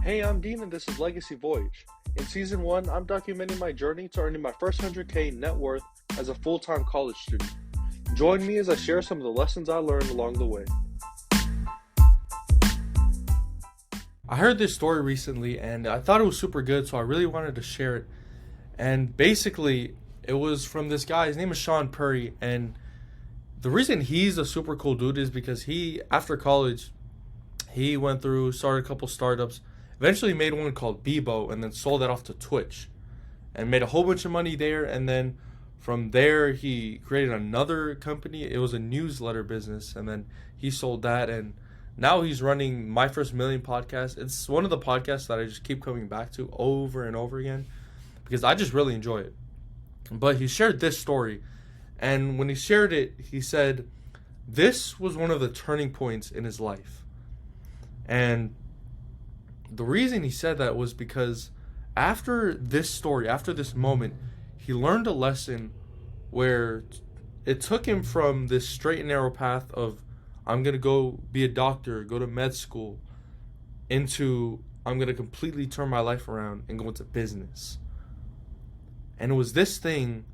Hey, I'm Dean and this is Legacy Voyage. In Season 1, I'm documenting my journey to earning my first 100K net worth as a full-time college student. Join me as I share some of the lessons I learned along the way. I heard this story recently and I thought it was super good, so I really wanted to share it. And basically, it was from this guy. His name is Shaan Puri, and the reason he's a super cool dude is because after college, he went through, started a couple startups, eventually made one called Bebo, and then sold that off to Twitch and made a whole bunch of money there. And then from there, he created another company. It was a newsletter business, and then he sold that. And now he's running My First Million podcast. It's one of the podcasts that I just keep coming back to over and over again because I just really enjoy it. But he shared this story, and when he shared it, he said this was one of the turning points in his life. And the reason he said that was because after this story, after this moment, he learned a lesson where it took him from this straight and narrow path of I'm going to go be a doctor, go to med school, into I'm going to completely turn my life around and go into business. And it was this thing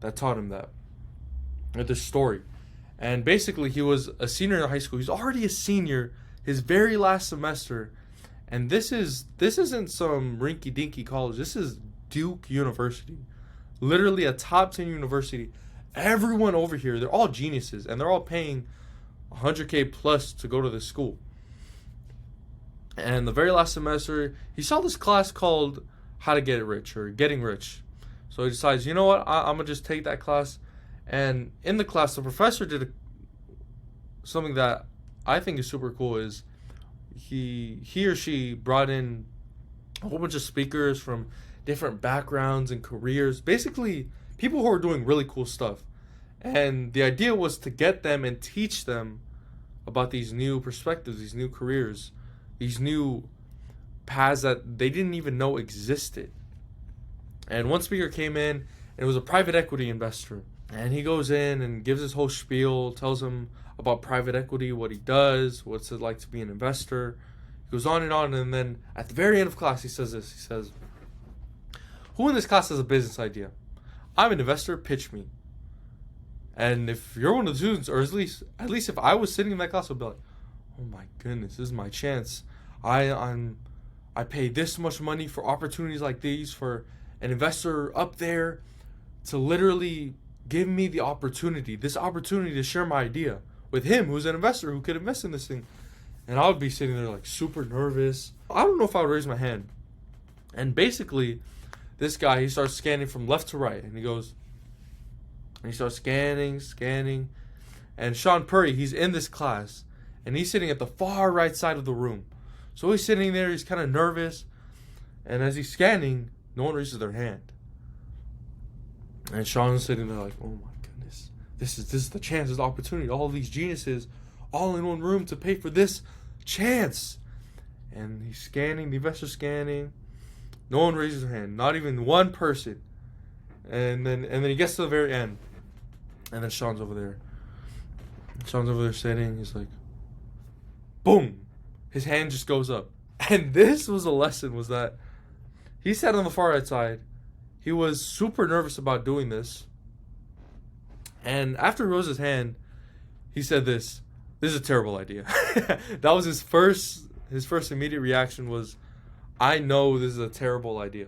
that taught him that, or this story. And basically, he was a senior in high school. He's already a senior, his very last semester. And this isn't some rinky-dinky college. This is Duke University. Literally a top 10 university. Everyone over here, they're all geniuses. And they're all paying $100K plus to go to this school. And the very last semester, he saw this class called How to Get Rich, or Getting Rich. So he decides, you know what, I'm going to just take that class. And in the class, the professor did something that I think is super cool. Is he or she brought in a whole bunch of speakers from different backgrounds and careers. Basically, people who are doing really cool stuff. And the idea was to get them and teach them about these new perspectives, these new careers, these new paths that they didn't even know existed. And one speaker came in, and it was a private equity investor. And he goes in and gives his whole spiel, tells him about private equity, what he does, what's it like to be an investor. He goes on, and then at the very end of class, he says this. He says, who in this class has a business idea? I'm an investor, pitch me. And if you're one of the students, or at least if I was sitting in that class, I'd be like, oh my goodness, this is my chance. I pay this much money for opportunities like these, for an investor up there to literally give me this opportunity to share my idea with him, who's an investor who could invest in this thing. And I would be sitting there like super nervous. I don't know if I would raise my hand. And basically, this guy, he starts scanning from left to right, and he starts scanning. And Shaan Puri, he's in this class, and he's sitting at the far right side of the room. So he's sitting there, he's kind of nervous, and as he's scanning, no one raises their hand. And Shaan's sitting there like, oh my goodness, this is the chance, this is the opportunity. All of these geniuses all in one room to pay for this chance. And he's scanning, the investor's scanning. No one raises their hand, not even one person. And then he gets to the very end. And then Shaan's over there. Shaan's over there sitting. He's like, boom. His hand just goes up. And this was a lesson, was that he sat on the far right side. He was super nervous about doing this. And after he rose his hand, he said this is a terrible idea. That was his first immediate reaction was, I know this is a terrible idea.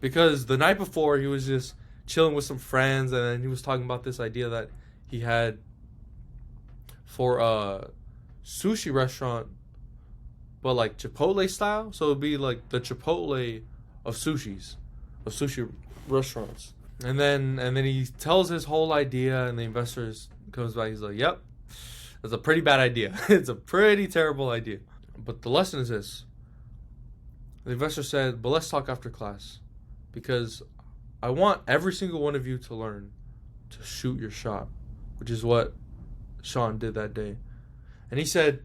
Because the night before, he was just chilling with some friends, and then he was talking about this idea that he had for a sushi restaurant, but like Chipotle style. So it'd be like the Chipotle of sushi restaurants. And then he tells his whole idea, and the investor comes back. He's like, yep, that's a pretty bad idea. It's a pretty terrible idea. But the lesson is this. The investor said, but let's talk after class, because I want every single one of you to learn to shoot your shot, which is what Shaan did that day. And he said,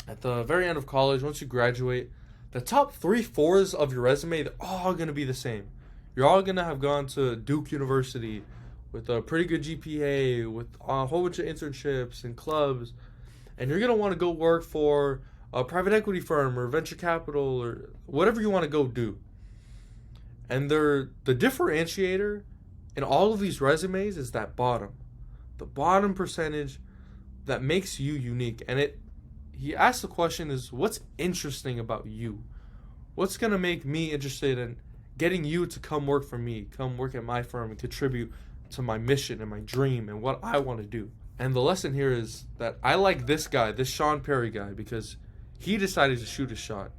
at the very end of college, once you graduate, the top 3/4 of your resume, they're all going to be the same. You're all going to have gone to Duke University with a pretty good GPA, with a whole bunch of internships and clubs. And you're going to want to go work for a private equity firm or venture capital or whatever you want to go do. And the differentiator in all of these resumes is that the bottom percentage that makes you unique. And he asked the question is, what's interesting about you? What's going to make me interested in getting you to come work for me, come work at my firm and contribute to my mission and my dream and what I want to do? And the lesson here is that I like this guy, this Shaan Puri guy, because he decided to shoot his shot.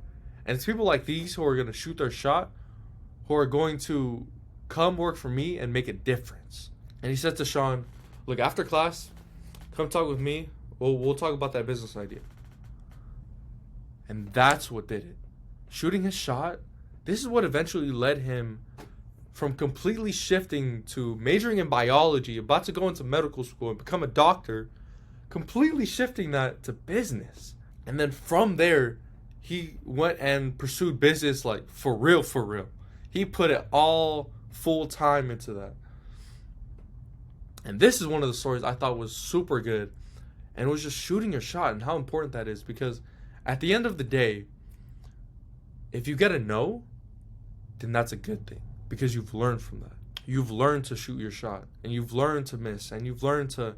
And it's people like these who are going to shoot their shot, who are going to come work for me and make a difference. And he said to Shaan, look, after class, come talk with me. We'll talk about that business idea. And that's what did it. Shooting his shot, this is what eventually led him from completely shifting to majoring in biology, about to go into medical school and become a doctor, completely shifting that to business. And then from there, he went and pursued business like for real, for real. He put it all full time into that. And this is one of the stories I thought was super good. And it was just shooting your shot and how important that is. Because at the end of the day, if you get a no, then that's a good thing. Because you've learned from that. You've learned to shoot your shot. And you've learned to miss. And you've learned to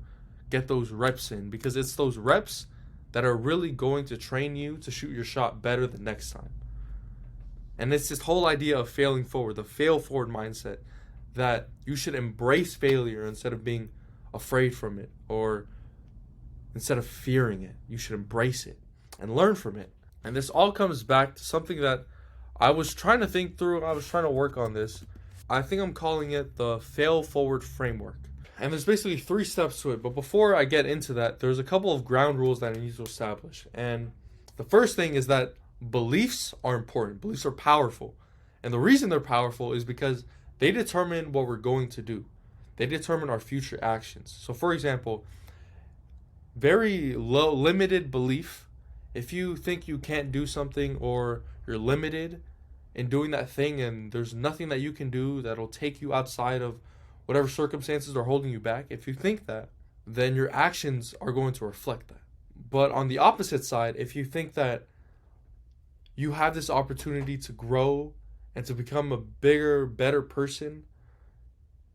get those reps in. Because it's those reps that are really going to train you to shoot your shot better the next time. And it's this whole idea of failing forward, the fail forward mindset, that you should embrace failure instead of being afraid from it, or instead of fearing it. You should embrace it and learn from it. And this all comes back to something that I was trying to think through. I was trying to work on this. I think I'm calling it the fail forward framework. And there's basically 3 steps to it. But before I get into that, there's a couple of ground rules that I need to establish. And the first thing is that beliefs are important. Beliefs are powerful. And the reason they're powerful is because they determine what we're going to do. They determine our future actions. So for example, very limited belief. If you think you can't do something, or you're limited in doing that thing and there's nothing that you can do that'll take you outside of whatever circumstances are holding you back, if you think that, then your actions are going to reflect that. But on the opposite side, if you think that you have this opportunity to grow and to become a bigger, better person,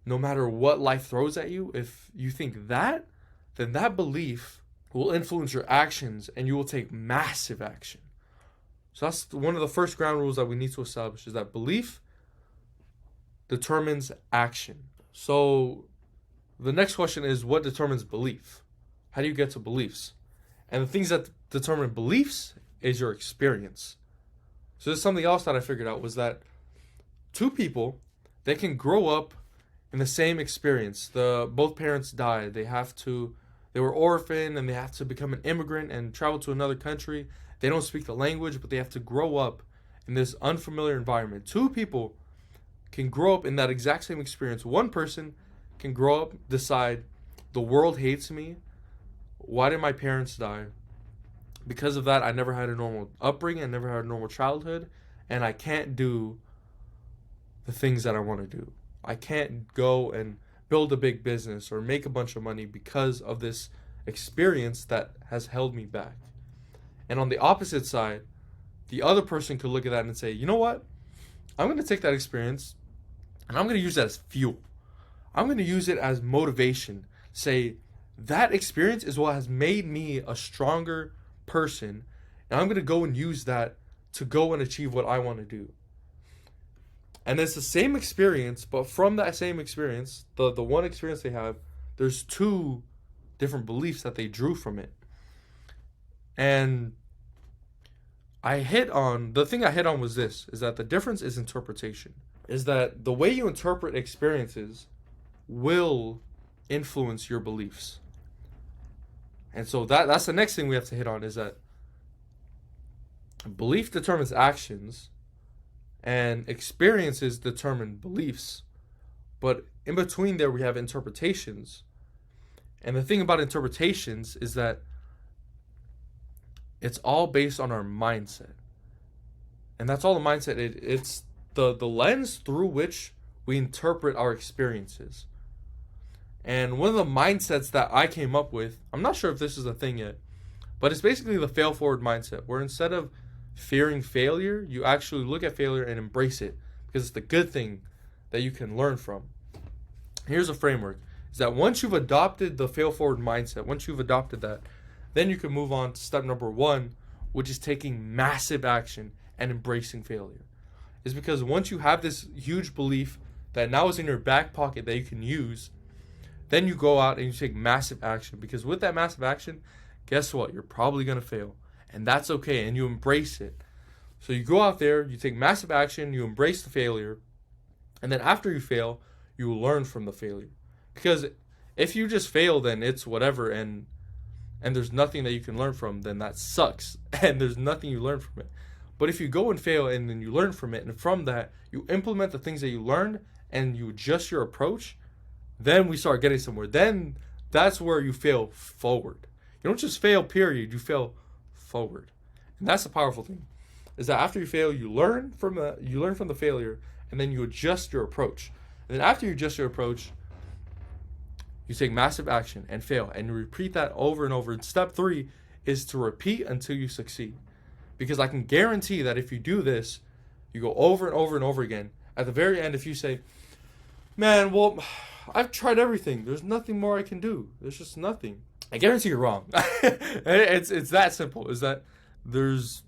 no matter what life throws at you, if you think that, then that belief will influence your actions and you will take massive action. So that's one of the first ground rules that we need to establish, is that belief determines action. So the next question is, what determines belief? How do you get to beliefs? And the things that determine beliefs is your experience. So there's something else that I figured out, was that 2 people, they can grow up in the same experience. Both parents died. They were orphaned and they have to become an immigrant and travel to another country. They don't speak the language, but they have to grow up in this unfamiliar environment. 2 people can grow up in that exact same experience. One person can grow up, decide, the world hates me. Why did my parents die? Because of that, I never had a normal upbringing. I never had a normal childhood. And I can't do the things that I want to do. I can't go and build a big business or make a bunch of money because of this experience that has held me back. And on the opposite side, the other person could look at that and say, you know what? I'm going to take that experience and I'm going to use that as fuel. I'm going to use it as motivation. Say, that experience is what has made me a stronger person, and I'm going to go and use that to go and achieve what I want to do. And it's the same experience, but from that same experience, the one experience they have, there's 2 different beliefs that they drew from it. And the thing I hit on was this, is that the difference is interpretation. Is that the way you interpret experiences will influence your beliefs. And so that's the next thing we have to hit on, is that belief determines actions and experiences determine beliefs. But in between there, we have interpretations. And the thing about interpretations is that it's all based on our mindset. And that's all the mindset is. It's the lens through which we interpret our experiences. And one of the mindsets that I came up with, I'm not sure if this is a thing yet, But it's basically the fail forward mindset, where instead of fearing failure, you actually look at failure and embrace it because it's the good thing that you can learn from. Here's a framework, is that once you've adopted the fail forward mindset, once you've adopted that, then you can move on to step number 1, which is taking massive action and embracing failure. Is because once you have this huge belief that now is in your back pocket that you can use, then you go out and you take massive action, because with that massive action, guess what? You're probably going to fail, and that's okay, and you embrace it. So you go out there, you take massive action, you embrace the failure, and then after you fail, you learn from the failure. Because if you just fail, then it's whatever, and there's nothing that you can learn from, then that sucks, and there's nothing you learn from it. But if you go and fail and then you learn from it, and from that, you implement the things that you learned and you adjust your approach, then we start getting somewhere. Then that's where you fail forward. You don't just fail, period. You fail forward. And that's the powerful thing, is that after you fail, you learn from the failure, and then you adjust your approach. And then after you adjust your approach, you take massive action and fail, and you repeat that over and over. And step 3 is to repeat until you succeed. Because I can guarantee that if you do this, you go over and over and over again. At the very end, if you say, man, well, I've tried everything. There's nothing more I can do. There's just nothing. I guarantee you're wrong. It's that simple. Is that there's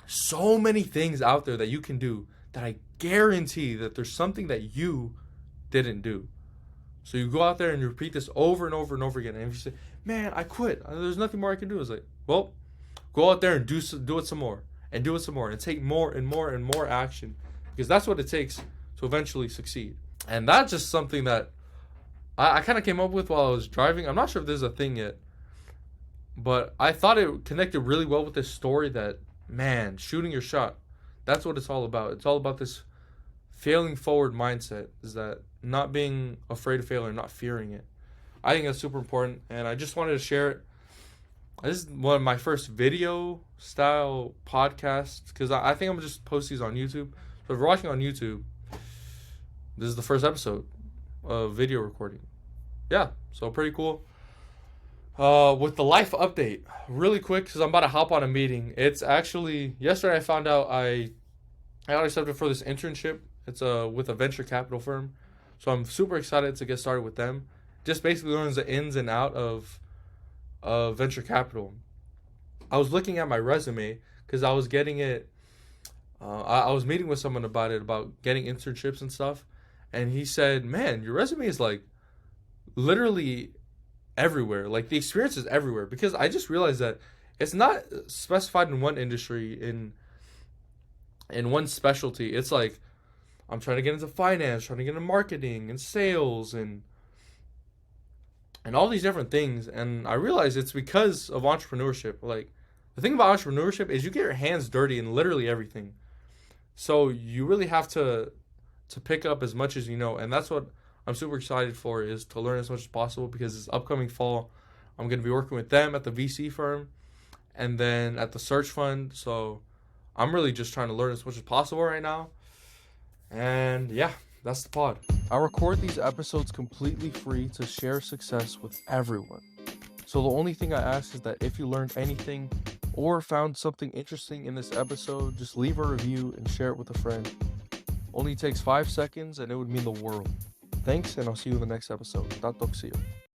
so many things out there that you can do that I guarantee that there's something that you didn't do. So you go out there and you repeat this over and over and over again. And if you say, man, I quit. There's nothing more I can do. It's like, well, go out there and do it some more. And do it some more. And take more and more and more action. Because that's what it takes to eventually succeed. And that's just something that I kind of came up with while I was driving. I'm not sure if there's a thing yet. But I thought it connected really well with this story that, man, shooting your shot. That's what it's all about. It's all about this failing forward mindset, is that not being afraid of failure, not fearing it. I think that's super important, and I just wanted to share it. This is one of my first video style podcasts, because I think I'm going to just post these on YouTube. So if you're watching on YouTube, this is the first episode of video recording. Yeah, so pretty cool. With the life update, really quick, because I'm about to hop on a meeting. It's actually, yesterday I found out I got accepted for this internship. It's with a venture capital firm. So I'm super excited to get started with them. Just basically learns the ins and out of venture capital. I was looking at my resume because I was getting it. I was meeting with someone about it, about getting internships and stuff. And he said, man, your resume is like literally everywhere. Like the experience is everywhere. Because I just realized that it's not specified in one industry, in one specialty. It's like, I'm trying to get into finance, trying to get into marketing and sales and all these different things. And I realized it's because of entrepreneurship. Like, the thing about entrepreneurship is you get your hands dirty in literally everything. So you really have to pick up as much as you know. And that's what I'm super excited for, is to learn as much as possible, because this upcoming fall, I'm going to be working with them at the VC firm and then at the search fund. So I'm really just trying to learn as much as possible right now. And yeah, that's the pod. I record these episodes completely free to share success with everyone. So the only thing I ask is that if you learned anything or found something interesting in this episode, just leave a review and share it with a friend. Only takes 5 seconds and it would mean the world. Thanks, and I'll see you in the next episode. Tatok, see you.